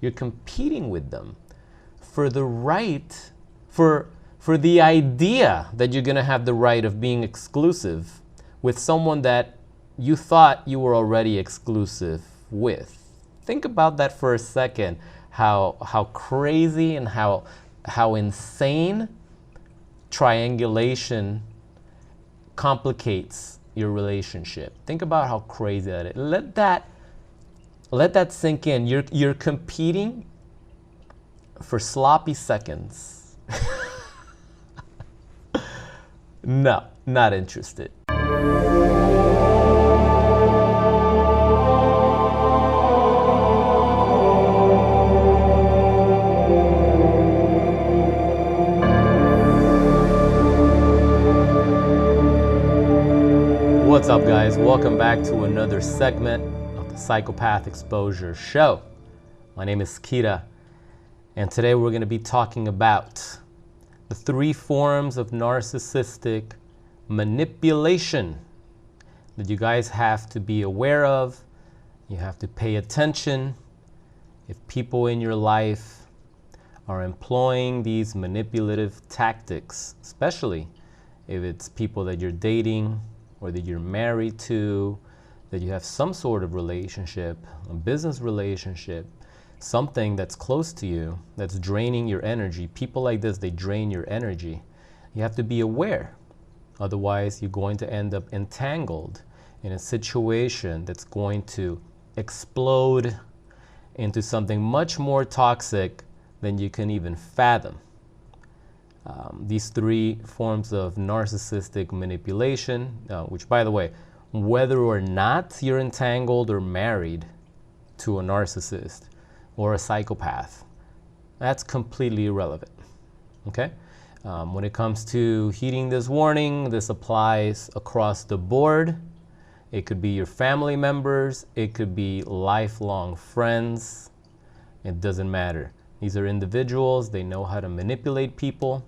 You're competing with them for the right, for the idea that you're going to have the right of being exclusive with someone that you thought you were already exclusive with. Think about that for a second, how crazy and how insane triangulation complicates your relationship. Think about how crazy that is. Let that sink in. You're competing for sloppy seconds. No, not interested. What's up, guys? Welcome back to another segment of the Psychopath Exposure Show. My name is Kira, and today we're going to be talking about the 3 forms of narcissistic manipulation that you guys have to be aware of. You have to pay attention if people in your life are employing these manipulative tactics, especially if it's people that you're dating or that you're married to, that you have some sort of relationship, a business relationship, something that's close to you, that's draining your energy. People like this, they drain your energy. You have to be aware. Otherwise, you're going to end up entangled in a situation that's going to explode into something much more toxic than you can even fathom. These 3 forms of narcissistic manipulation, which, by the way, whether or not you're entangled or married to a narcissist or a psychopath, that's completely irrelevant, okay? When it comes to heeding this warning, this applies across the board. It could be your family members, it could be lifelong friends, it doesn't matter. These are individuals, they know how to manipulate people.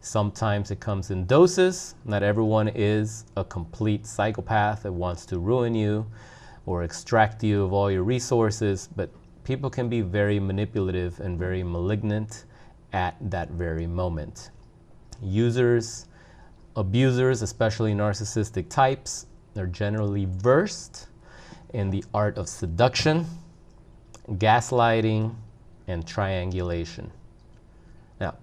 Sometimes it comes in doses. Not everyone is a complete psychopath that wants to ruin you or extract you of all your resources, but people can be very manipulative and very malignant at that very moment. Users, abusers, especially narcissistic types, they're generally versed in the art of seduction, gaslighting, and triangulation. Now,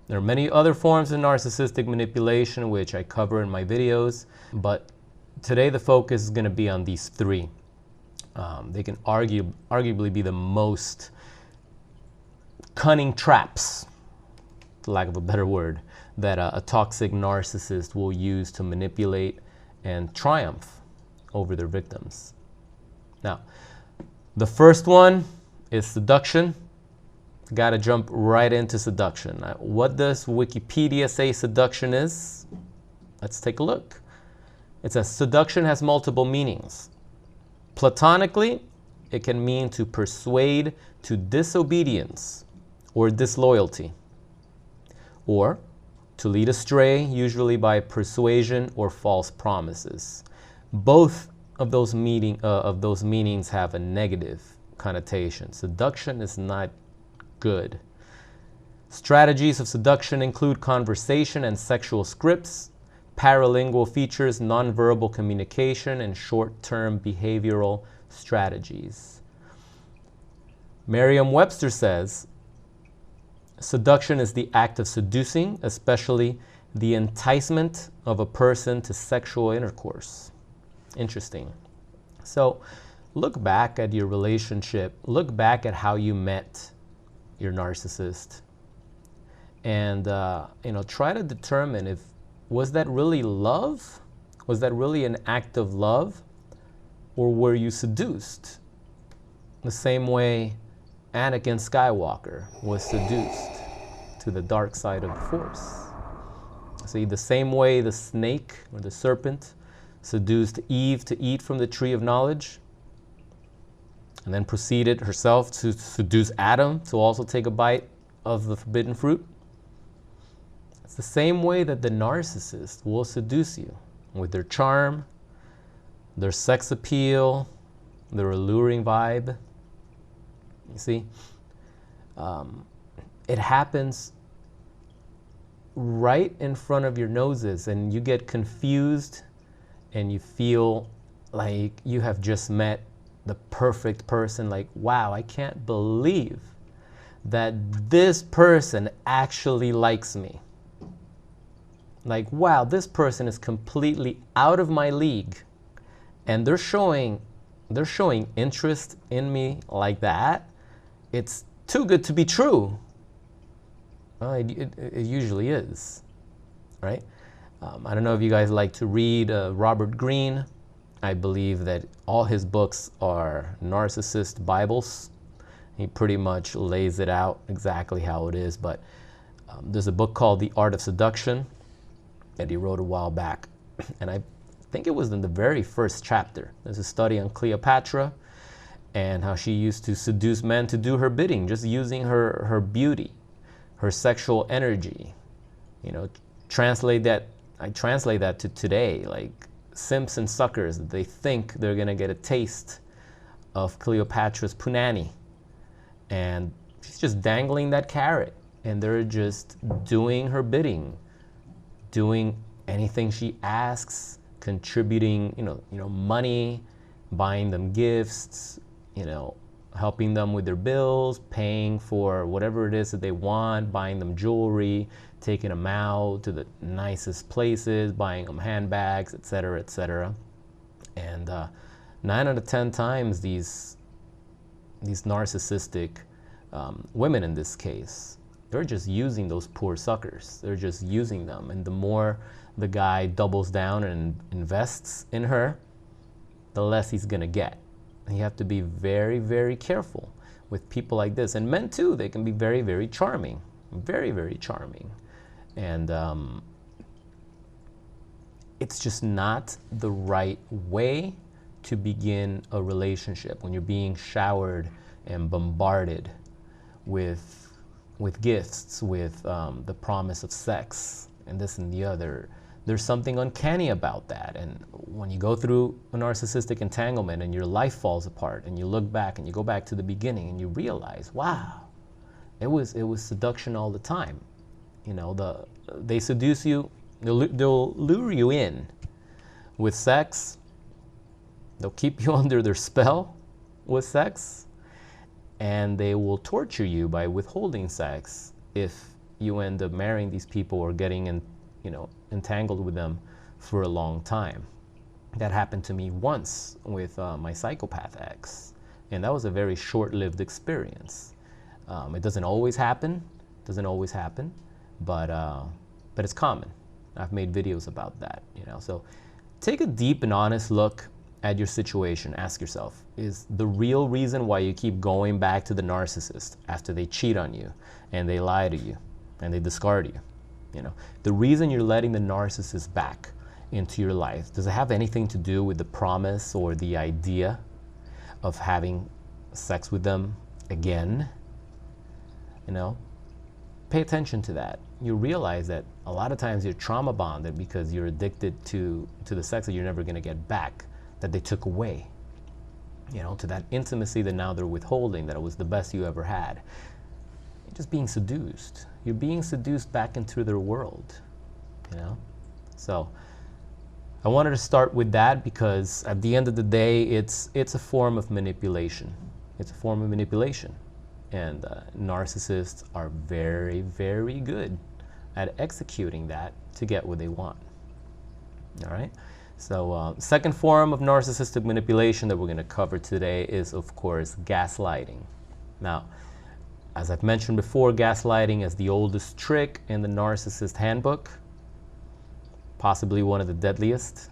there are many other forms of narcissistic manipulation which I cover in my videos, but today the focus is going to be on these 3. They can arguably be the most cunning traps, for lack of a better word, that a toxic narcissist will use to manipulate and triumph over their victims. Now, the first one is seduction. Got to jump right into seduction. Now, what does Wikipedia say seduction is? Let's take a look. It says seduction has multiple meanings. Platonically, it can mean to persuade to disobedience or disloyalty, or to lead astray, usually by persuasion or false promises. Both of those meanings have a negative connotation. Seduction is not good. Strategies of seduction include conversation and sexual scripts, paralingual features, nonverbal communication, and short-term behavioral strategies. Merriam-Webster says, seduction is the act of seducing, especially the enticement of a person to sexual intercourse. Interesting. So look back at your relationship, look back at how you met your narcissist, and try to determine if was that really love? Was that really an act of love? Or were you seduced? The same way Anakin Skywalker was seduced to the dark side of the Force. See, the same way the snake or the serpent seduced Eve to eat from the tree of knowledge, and then proceeded herself to seduce Adam to also take a bite of the forbidden fruit. It's the same way that the narcissist will seduce you with their charm, their sex appeal, their alluring vibe. You see, It happens right in front of your noses, and you get confused and you feel like you have just met the perfect person. Like, wow, I can't believe that this person actually likes me. Like, wow, this person is completely out of my league, and they're showing interest in me like that. It's too good to be true. It usually is, right? I don't know if you guys like to read Robert Greene. I believe that all his books are narcissist Bibles. He pretty much lays it out exactly how it is. But there's a book called The Art of Seduction that he wrote a while back. And I think it was in the very first chapter. There's a study on Cleopatra and how she used to seduce men to do her bidding, just using her beauty, her sexual energy. You know, I translate that to today, like simps and suckers. They think they're gonna get a taste of Cleopatra's punani, and she's just dangling that carrot, and they're just doing her bidding, doing anything she asks, contributing, money, buying them gifts, helping them with their bills, paying for whatever it is that they want, buying them jewelry, taking them out to the nicest places, buying them handbags, etc., etc. And 9 out of 10 times, these narcissistic women in this case, they're just using those poor suckers. They're just using them. And the more the guy doubles down and invests in her, the less he's going to get. And you have to be very, very careful with people like this. And men too, they can be very, very charming. Very, very charming. And it's just not the right way to begin a relationship when you're being showered and bombarded with gifts, with the promise of sex and this and the other. There's something uncanny about that. And when you go through a narcissistic entanglement and your life falls apart and you look back and you go back to the beginning and you realize, wow, it was seduction all the time. They seduce you, they'll lure you in with sex, they'll keep you under their spell with sex, and they will torture you by withholding sex if you end up marrying these people or getting entangled with them for a long time. That happened to me once with my psychopath ex, and that was a very short-lived experience. It doesn't always happen, but it's common. I've made videos about that, So take a deep and honest look at your situation. Ask yourself, is the real reason why you keep going back to the narcissist after they cheat on you and they lie to you and they discard you? The reason you're letting the narcissist back into your life, does it have anything to do with the promise or the idea of having sex with them again? Pay attention to that. You realize that a lot of times you're trauma bonded because you're addicted to the sex that you're never going to get back, that they took away, to that intimacy that now they're withholding, that it was the best you ever had. You're just being seduced. You're being seduced back into their world, So I wanted to start with that because at the end of the day, it's a form of manipulation. It's a form of manipulation. And narcissists are very, very good at executing that to get what they want. All right? So second form of narcissistic manipulation that we're going to cover today is, of course, gaslighting. Now, as I've mentioned before, gaslighting is the oldest trick in the Narcissist Handbook, possibly one of the deadliest.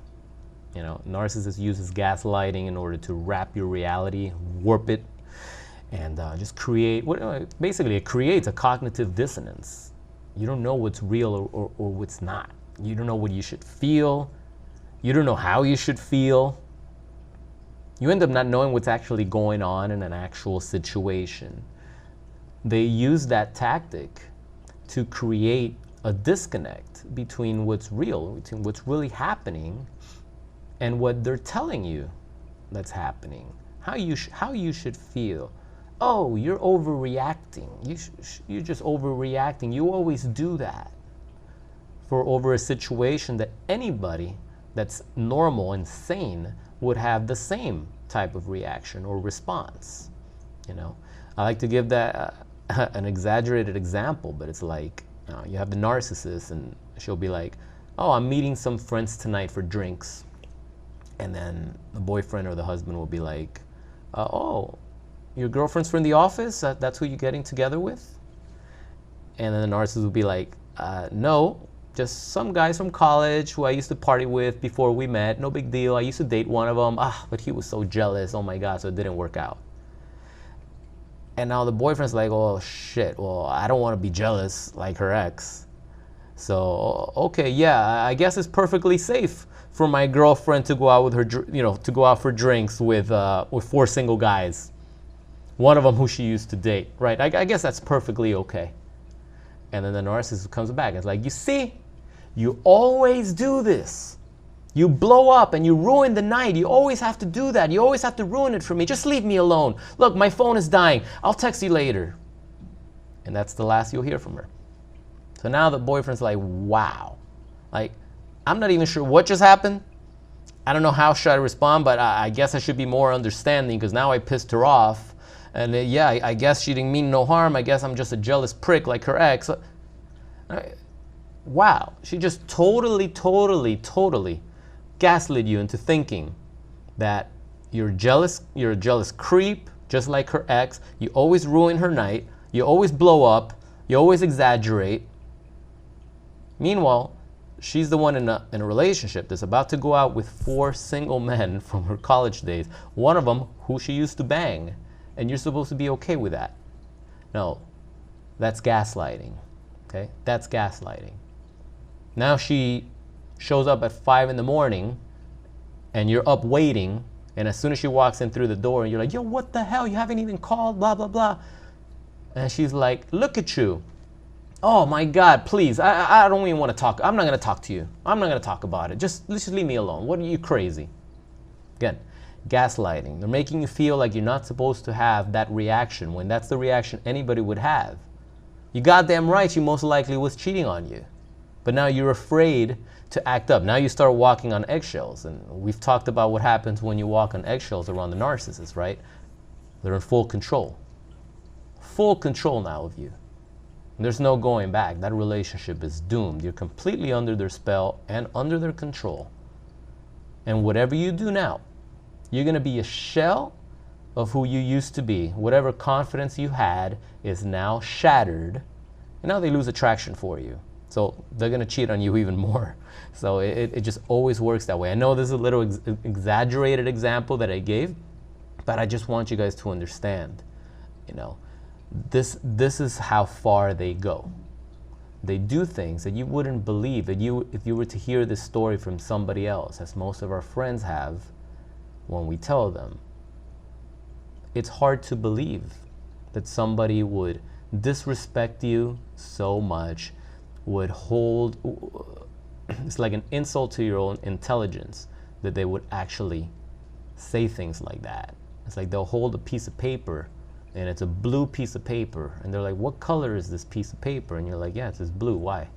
Narcissist uses gaslighting in order to wrap your reality, warp it, and just create, basically it creates a cognitive dissonance. You don't know what's real or what's not. You don't know what you should feel. You don't know how you should feel. You end up not knowing what's actually going on in an actual situation. They use that tactic to create a disconnect between what's real, between what's really happening and what they're telling you that's happening, how you should feel. oh, you're overreacting. You're just overreacting. You always do that for over a situation that anybody that's normal and sane would have the same type of reaction or response. You know, I like to give that an exaggerated example, but it's like you have the narcissist, and she'll be like, oh, I'm meeting some friends tonight for drinks. And then the boyfriend or the husband will be like, oh, your girlfriend's from the office? That's who you're getting together with? And then the narcissist will be like, no, just some guys from college who I used to party with before we met. No big deal. I used to date one of them. But he was so jealous. Oh my God, so it didn't work out. And now the boyfriend's like, oh shit, well, I don't want to be jealous like her ex. So, okay, yeah, I guess it's perfectly safe for my girlfriend to go out with her, to go out for drinks with 4 single guys. One of them who she used to date, right? I guess that's perfectly okay. And then the narcissist comes back and it's like, you see, you always do this. You blow up and you ruin the night. You always have to do that. You always have to ruin it for me. Just leave me alone. Look, my phone is dying. I'll text you later. And that's the last you'll hear from her. So now the boyfriend's like, wow. Like, I'm not even sure what just happened. I don't know how should I respond, but I guess I should be more understanding because now I pissed her off. And yeah, I guess she didn't mean no harm. I guess I'm just a jealous prick like her ex. Wow. She just totally gaslit you into thinking that you're a jealous creep, just like her ex. You always ruin her night. You always blow up. You always exaggerate. Meanwhile, she's the one in a relationship that's about to go out with 4 single men from her college days. One of them who she used to bang. And you're supposed to be okay with that. No, that's gaslighting. Okay? That's gaslighting. Now she shows up at 5 in the morning and you're up waiting, and as soon as she walks in through the door and you're like, yo, what the hell? You haven't even called, blah, blah, blah. And she's like, look at you. Oh my God, please, I don't even want to talk. I'm not going to talk to you. I'm not going to talk about it. Just leave me alone. What are you crazy? Again, gaslighting. They're making you feel like you're not supposed to have that reaction when that's the reaction anybody would have. You goddamn right, she most likely was cheating on you. But now you're afraid to act up. Now you start walking on eggshells. And we've talked about what happens when you walk on eggshells around the narcissist, right? They're in full control. Full control now of you. And there's no going back. That relationship is doomed. You're completely under their spell and under their control. And whatever you do now, you're going to be a shell of who you used to be. Whatever confidence you had is now shattered. And now they lose attraction for you. So they're going to cheat on you even more. So it just always works that way. I know this is a little exaggerated example that I gave, but I just want you guys to understand, this is how far they go. They do things that you wouldn't believe that if you were to hear this story from somebody else, as most of our friends have when we tell them. It's hard to believe that somebody would disrespect you so much, would hold, it's like an insult to your own intelligence that they would actually say things like that. It's like they'll hold a piece of paper and it's a blue piece of paper and they're like, what color is this piece of paper? And you're like, yeah, it's this blue, why?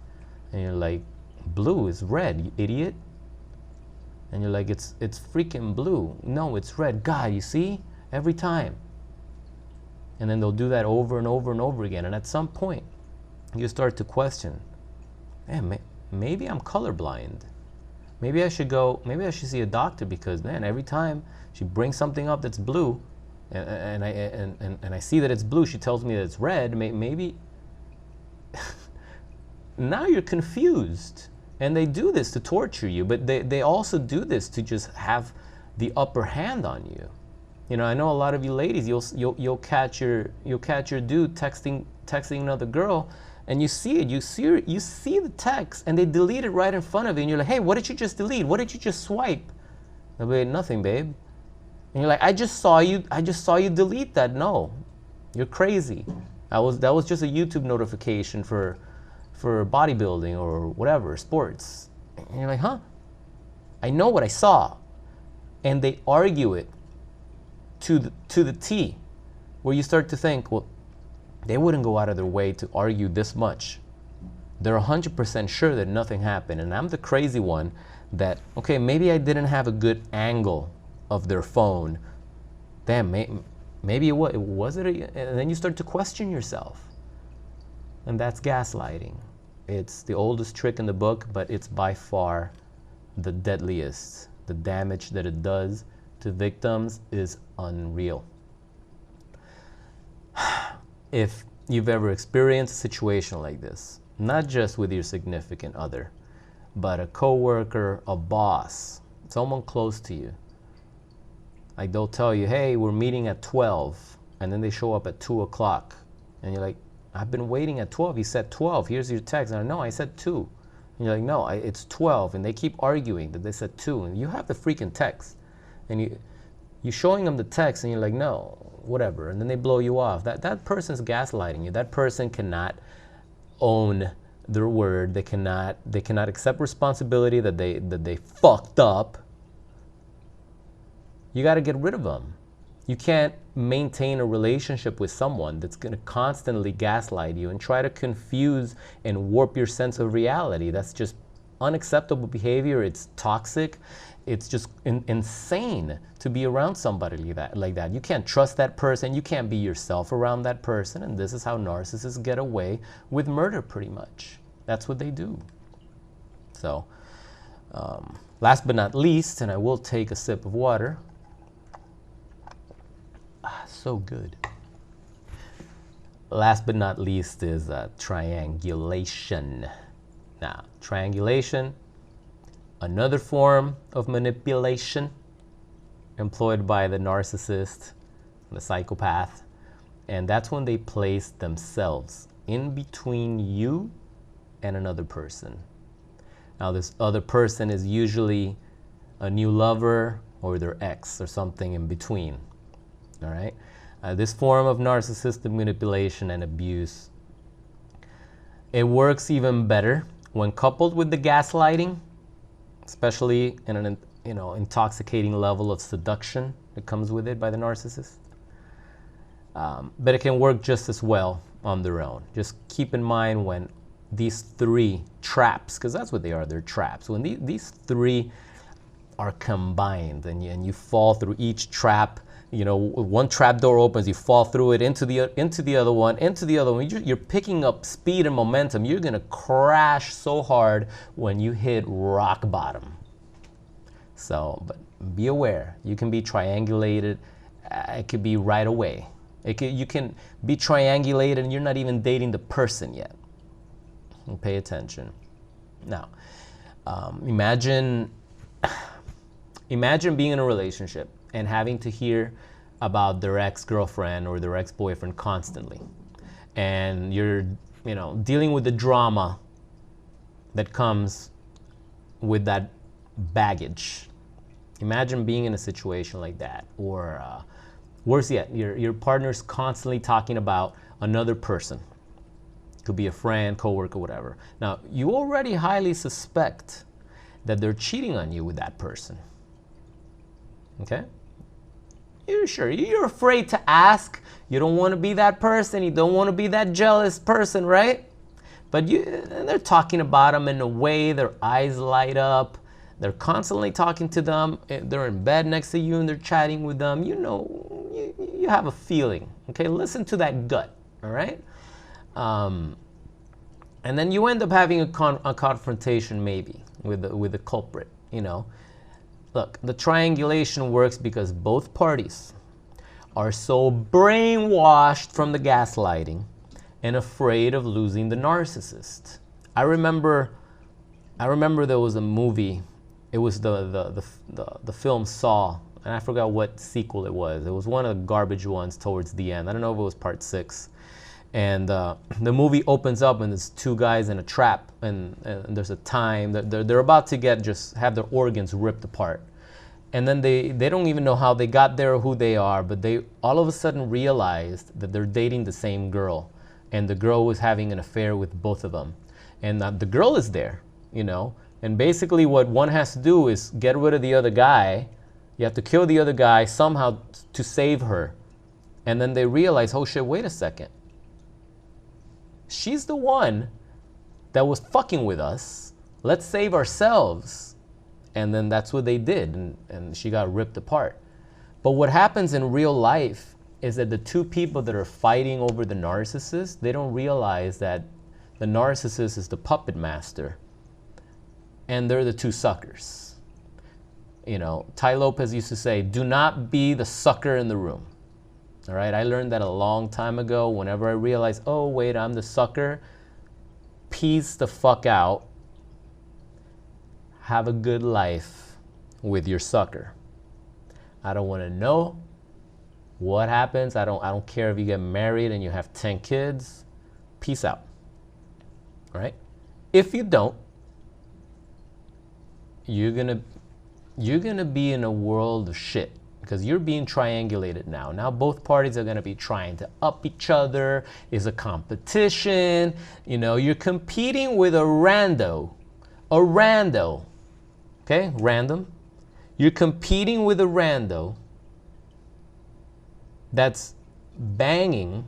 And you're like, blue is red, you idiot. And you're like, it's freaking blue. No, it's red. God, you see? Every time. And then they'll do that over and over and over again. And at some point, you start to question, man, maybe I'm colorblind. Maybe I should see a doctor because, man, every time she brings something up that's blue, and I see that it's blue, she tells me that it's red, maybe now you're confused. And they do this to torture you, but they also do this to just have the upper hand on you. I know a lot of you ladies, you'll catch your dude texting another girl, and you see it. You see the text, and they delete it right in front of you, and you're like, hey, what did you just delete? What did you just swipe? They'll be like, nothing, babe. And you're like, I just saw you delete that. No, you're crazy. That was just a YouTube notification for bodybuilding or whatever, sports. And you're like, huh? I know what I saw. And they argue it to the T where you start to think, well, they wouldn't go out of their way to argue this much. They're 100% sure that nothing happened. And I'm the crazy one that, okay, maybe I didn't have a good angle of their phone. Damn, maybe it was it? And then you start to question yourself. And that's gaslighting. It's the oldest trick in the book, but it's by far the deadliest. The damage that it does to victims is unreal. If you've ever experienced a situation like this, not just with your significant other, but a coworker, a boss, someone close to you, like they'll tell you, hey, we're meeting at 12, and then they show up at 2 o'clock, and you're like, I've been waiting at 12. You said 12. Here's your text. And no, I said 2. And you're like, no, it's 12. And they keep arguing that they said 2. And you have the freaking text. And you're showing them the text, and you're like, no, whatever. And then they blow you off. That person's gaslighting you. That person cannot own their word. They cannot accept responsibility that they fucked up. You got to get rid of them. You can't maintain a relationship with someone that's going to constantly gaslight you and try to confuse and warp your sense of reality. That's just unacceptable behavior. It's toxic. It's just insane to be around somebody like that. You can't trust that person. You can't be yourself around that person. And this is how narcissists get away with murder, pretty much. That's what they do. So, last but not least, and I will take a sip of water. So good. Last but not least is triangulation. Now, triangulation, another form of manipulation employed by the narcissist, the psychopath, and that's when they place themselves in between you and another person. Now, this other person is usually a new lover or their ex or something in between. All right. This form of narcissistic manipulation and abuse, it works even better when coupled with the gaslighting, especially in an intoxicating level of seduction that comes with it by the narcissist. But it can work just as well on their own. Just keep in mind when these three traps, because that's what they are, they're traps. When these three are combined and you fall through each trap, one trap door opens, you fall through it into the other one. You're picking up speed and momentum. You're gonna crash so hard when you hit rock bottom. So, but be aware. You can be triangulated. It could be right away. You can be triangulated and you're not even dating the person yet. And pay attention. Now, imagine being in a relationship and having to hear about their ex-girlfriend or their ex-boyfriend constantly. And you're, dealing with the drama that comes with that baggage. Imagine being in a situation like that. Or worse yet, your partner's constantly talking about another person. Could be a friend, coworker, whatever. Now, you already highly suspect that they're cheating on you with that person. Okay? You're sure. You're afraid to ask. You don't want to be that person. You don't want to be that jealous person, right? But they're talking about them in a way, their eyes light up. They're constantly talking to them. They're in bed next to you and they're chatting with them. You have a feeling. Okay? Listen to that gut. All right? And then you end up having a confrontation maybe with the culprit, Look, the triangulation works because both parties are so brainwashed from the gaslighting and afraid of losing the narcissist. I remember there was a movie. It was the film Saw, and I forgot what sequel it was. It was one of the garbage ones towards the end. I don't know if it was part 6. And the movie opens up and there's two guys in a trap, and there's a time that they're about to have their organs ripped apart. And then they don't even know how they got there or who they are, but they all of a sudden realized that they're dating the same girl. And the girl was having an affair with both of them. And the girl is there, And basically what one has to do is get rid of the other guy. You have to kill the other guy somehow to save her. And then they realize, oh shit, wait a second. She's the one that was fucking with us. Let's save ourselves. And then that's what they did. And she got ripped apart. But what happens in real life is that the two people that are fighting over the narcissist, they don't realize that the narcissist is the puppet master. And they're the two suckers. You know, Tai Lopez used to say, do not be the sucker in the room. All right, I learned that a long time ago. Whenever I realized, oh, wait, I'm the sucker, peace the fuck out. Have a good life with your sucker. I don't want to know what happens. I don't care if you get married and you have 10 kids. Peace out. All right? If you don't, you're gonna be in a world of shit. Because you're being triangulated now. Now both parties are going to be trying to up each other. It's a competition. You know, you're competing with a rando. A rando. Okay, random. You're competing with a rando that's banging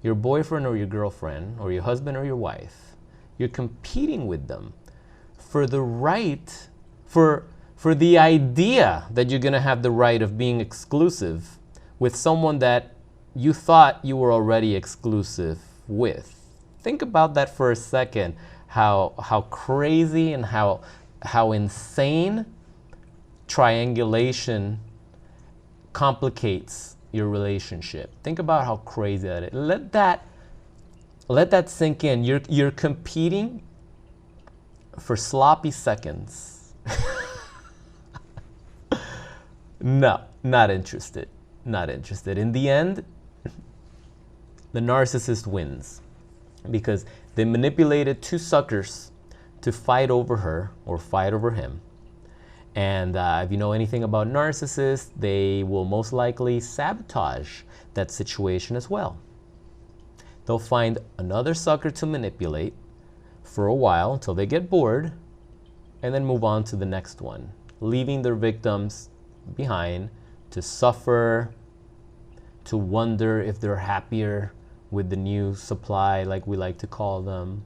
your boyfriend or your girlfriend or your husband or your wife. You're competing with them for the right, for the idea that you're going to have the right of being exclusive with someone that you thought you were already exclusive with. Think about that for a second, how crazy and how insane triangulation complicates your relationship. Think about how crazy that is. Let that sink in. You're competing for sloppy seconds. No, not interested. Not interested. In the end, the narcissist wins because they manipulated two suckers to fight over her or fight over him. And if you know anything about narcissists, they will most likely sabotage that situation as well. They'll find another sucker to manipulate for a while until they get bored and then move on to the next one, leaving their victims behind to suffer, to wonder if they're happier with the new supply, like we like to call them,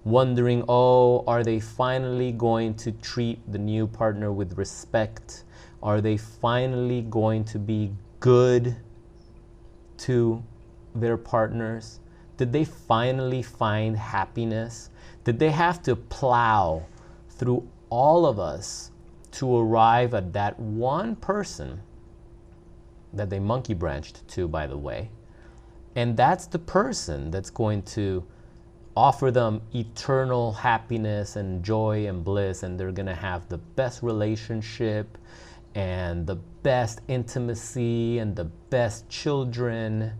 wondering, oh, are they finally going to treat the new partner with respect? Are they finally going to be good to their partners? Did they finally find happiness? Did they have to plow through all of us to arrive at that one person that they monkey branched to, by the way? And that's the person that's going to offer them eternal happiness and joy and bliss, and they're going to have the best relationship and the best intimacy and the best children.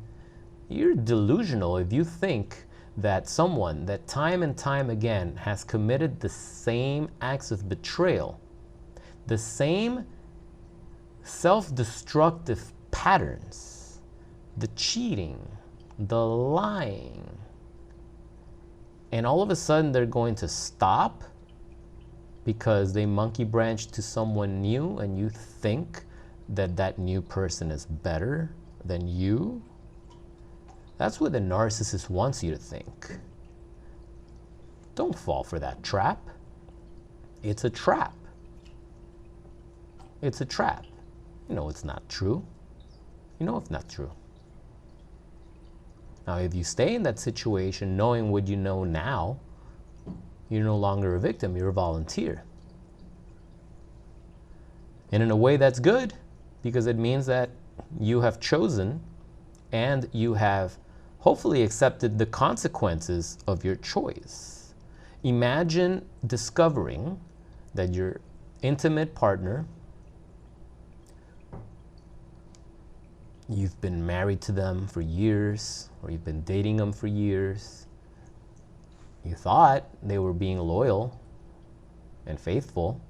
You're delusional if you think that someone that time and time again has committed the same acts of betrayal, the same self-destructive patterns, the cheating, the lying, and all of a sudden they're going to stop because they monkey branched to someone new, and you think that that new person is better than you? That's what the narcissist wants you to think. Don't fall for that trap. It's a trap. It's a trap. You know it's not true. You know it's not true. Now, if you stay in that situation knowing what you know now, you're no longer a victim, you're a volunteer. And in a way that's good, because it means that you have chosen and you have hopefully accepted the consequences of your choice. Imagine discovering that your intimate partner, you've been married to them for years, or you've been dating them for years. You thought they were being loyal and faithful,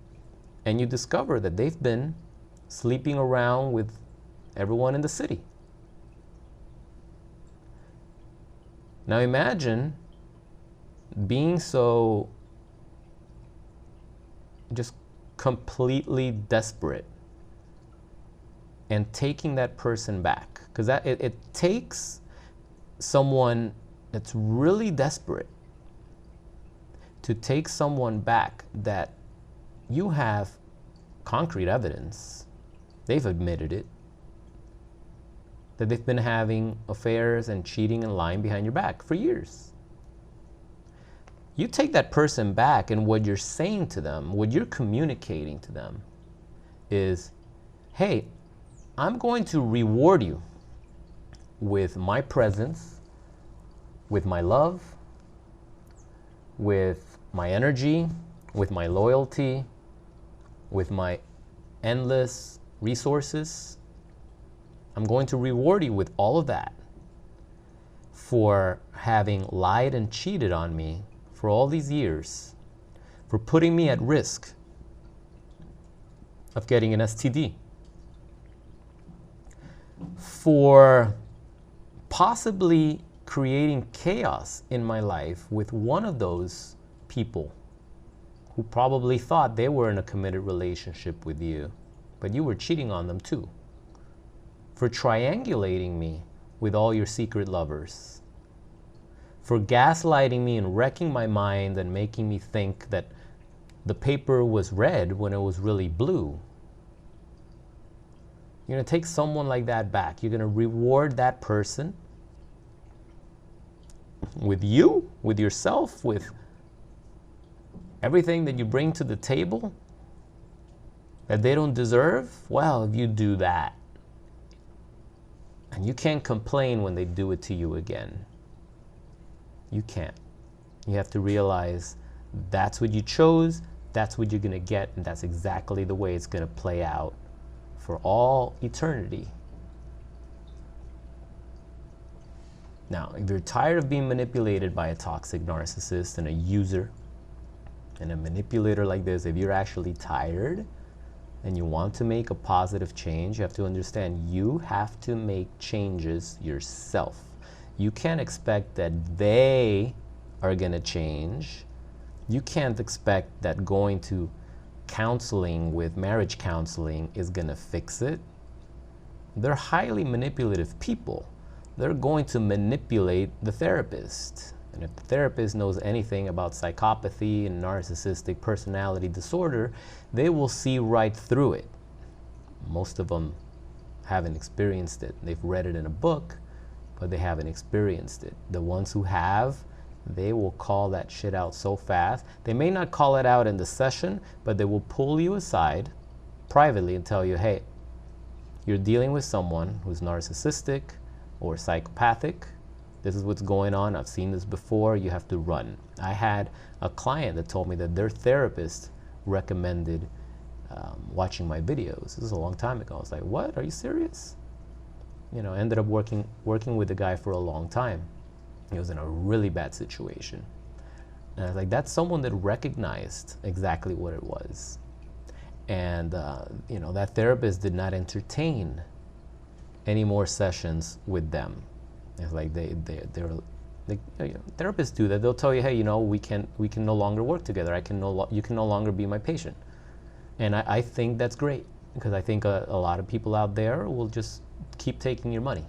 and you discover that they've been sleeping around with everyone in the city. Now imagine being so just completely desperate and taking that person back. Because it takes someone that's really desperate to take someone back that you have concrete evidence, they've admitted it, that they've been having affairs and cheating and lying behind your back for years. You take that person back, and what you're saying to them, what you're communicating to them is, hey, I'm going to reward you with my presence, with my love, with my energy, with my loyalty, with my endless resources. I'm going to reward you with all of that for having lied and cheated on me for all these years, for putting me at risk of getting an STD, for possibly creating chaos in my life with one of those people who probably thought they were in a committed relationship with you, but you were cheating on them too, for triangulating me with all your secret lovers, for gaslighting me and wrecking my mind and making me think that the paper was red when it was really blue. You're going to take someone like that back. You're going to reward that person with you, with yourself, with everything that you bring to the table that they don't deserve. Well, if you do that, and you can't complain when they do it to you again. You can't. You have to realize that's what you chose, that's what you're going to get, and that's exactly the way it's going to play out for all eternity. Now, if you're tired of being manipulated by a toxic narcissist and a user and a manipulator like this, if you're actually tired and you want to make a positive change, you have to understand you have to make changes yourself. You can't expect that they are going to change. You can't expect that going to counseling with marriage counseling is going to fix it. They're highly manipulative people. They're going to manipulate the therapist. And if the therapist knows anything about psychopathy and narcissistic personality disorder, they will see right through it. Most of them haven't experienced it. They've read it in a book, but they haven't experienced it. The ones who have, they will call that shit out so fast. They may not call it out in the session, but they will pull you aside privately and tell you, hey, you're dealing with someone who's narcissistic or psychopathic. This is what's going on. I've seen this before. You have to run. I had a client that told me that their therapist recommended watching my videos. This is a long time ago. I was like, what? Are you serious? You know, ended up working with the guy for a long time. He was in a really bad situation. And I was like, that's someone that recognized exactly what it was. And, you know, that therapist did not entertain any more sessions with them. It's like they're you know, therapists do that. They'll tell you, hey, you know, we can no longer work together. You can no longer be my patient. And I think that's great, because I think a lot of people out there will just keep taking your money.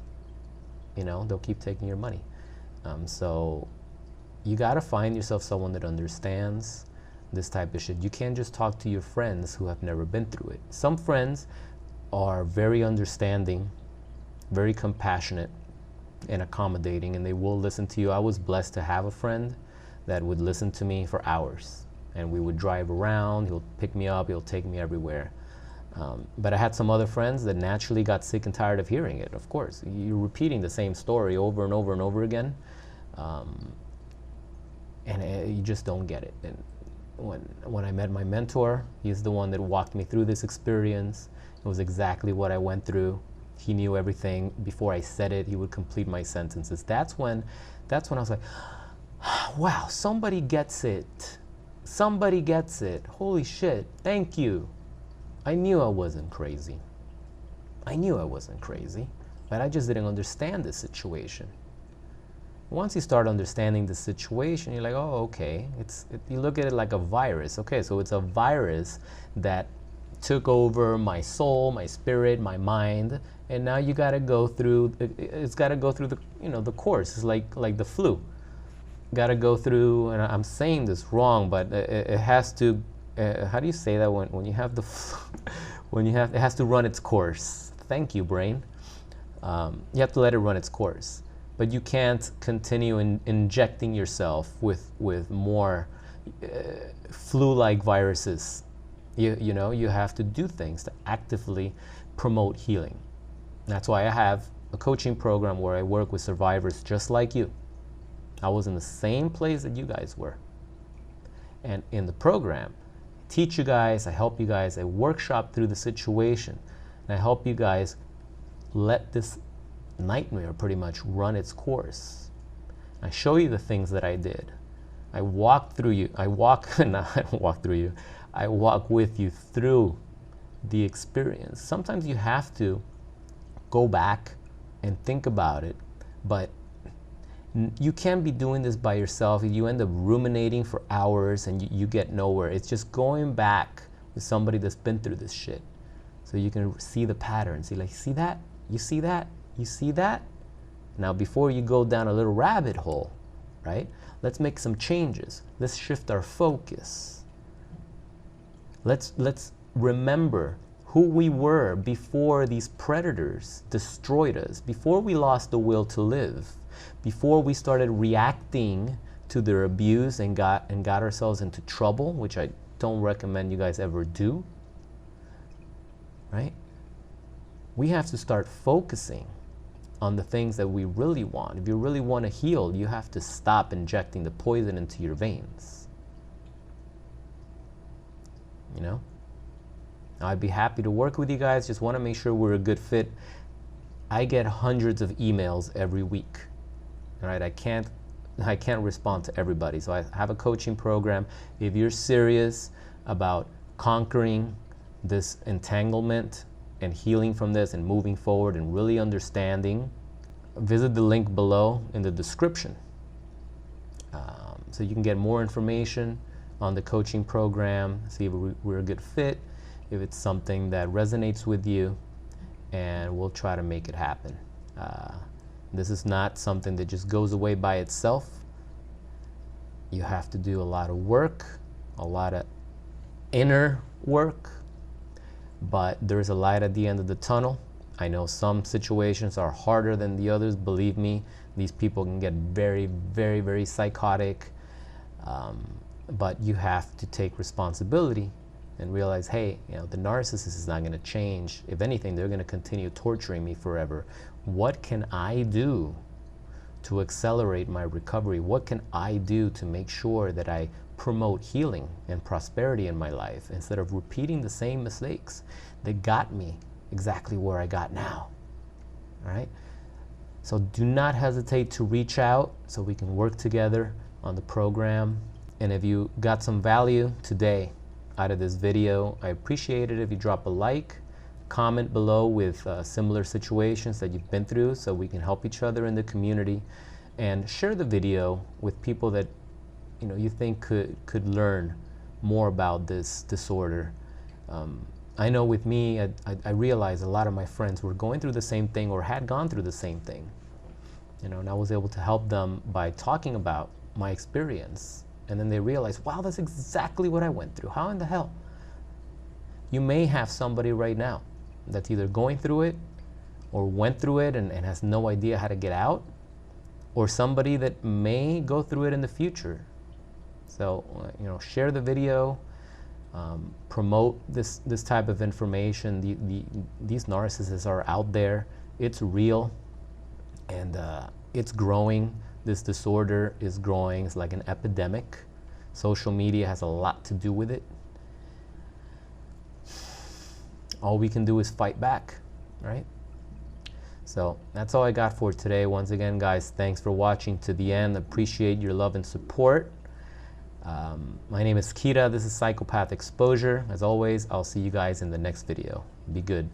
You know, they'll keep taking your money. So you got to find yourself someone that understands this type of shit. You can't just talk to your friends who have never been through it. Some friends are very understanding, very compassionate and accommodating, and they will listen to you. I was blessed to have a friend that would listen to me for hours, and we would drive around. He'll pick me up, he'll take me everywhere. But I had some other friends that naturally got sick and tired of hearing it. Of course, you're repeating the same story over and over and over again, and you just don't get it. And when I met my mentor, he's the one that walked me through this experience. It was exactly what I went through. He knew everything. Before I said it, he would complete my sentences. That's when I was like, wow, somebody gets it. Somebody gets it. Holy shit, thank you. I knew I wasn't crazy. I knew I wasn't crazy, but I just didn't understand the situation. Once you start understanding the situation, you're like, oh, okay. You look at it like a virus. Okay, so it's a virus that took over my soul, my spirit, my mind, and now you got to go through. It's got to go through the course. It's like the flu. Got to go through, and I'm saying this wrong, but it has to. How do you say that when you have the flu? It has to run its course. Thank you, brain. You have to let it run its course, but you can't continue injecting yourself with more flu-like viruses. You have to do things to actively promote healing. That's why I have a coaching program where I work with survivors just like you. I was in the same place that you guys were. And in the program, I teach you guys, I help you guys, I workshop through the situation, and I help you guys let this nightmare pretty much run its course. I show you the things that I did. I walk through you. I walk with you through the experience. Sometimes you have to go back and think about it, but you can't be doing this by yourself. You end up ruminating for hours and you get nowhere. It's just going back with somebody that's been through this shit, so you can see the patterns. See, like, see that? You see that? You see that? Now, before you go down a little rabbit hole, right? Let's make some changes. Let's shift our focus. Let's remember who we were before these predators destroyed us, before we lost the will to live, before we started reacting to their abuse and got ourselves into trouble, which I don't recommend you guys ever do, right? We have to start focusing on the things that we really want. If you really want to heal, you have to stop injecting the poison into your veins. I'd be happy to work with you guys. Just want to make sure we're a good fit. I get hundreds of emails every week. All right, I can't respond to everybody. So I have a coaching program. If you're serious about conquering this entanglement and healing from this and moving forward and really understanding, visit the link below in the description so you can get more information on the coaching program, see if we're a good fit, if it's something that resonates with you, and we'll try to make it happen. This is not something that just goes away by itself. You have to do a lot of work, a lot of inner work, but there's a light at the end of the tunnel. I know some situations are harder than the others. Believe me, these people can get very, very, very psychotic, but you have to take responsibility and realize, hey, the narcissist is not going to change. If anything, they're going to continue torturing me forever. What can I do to accelerate my recovery? What can I do to make sure that I promote healing and prosperity in my life instead of repeating the same mistakes that got me exactly where I got now? All right? So do not hesitate to reach out so we can work together on the program. And if you got some value today out of this video, I appreciate it if you drop a like, comment below with similar situations that you've been through so we can help each other in the community, and share the video with people that you think could learn more about this disorder. I know with me, I realized a lot of my friends were going through the same thing or had gone through the same thing, and I was able to help them by talking about my experience. And then they realize, wow, that's exactly what I went through. How in the hell? You may have somebody right now that's either going through it or went through it and has no idea how to get out, or somebody that may go through it in the future. So, share the video, promote this type of information. These narcissists are out there. It's real, and it's growing. This disorder is growing. It's like an epidemic. Social media has a lot to do with it. All we can do is fight back, right? So that's all I got for today. Once again, guys, thanks for watching to the end. Appreciate your love and support. My name is Kira. This is Psychopath Exposure. As always, I'll see you guys in the next video. Be good.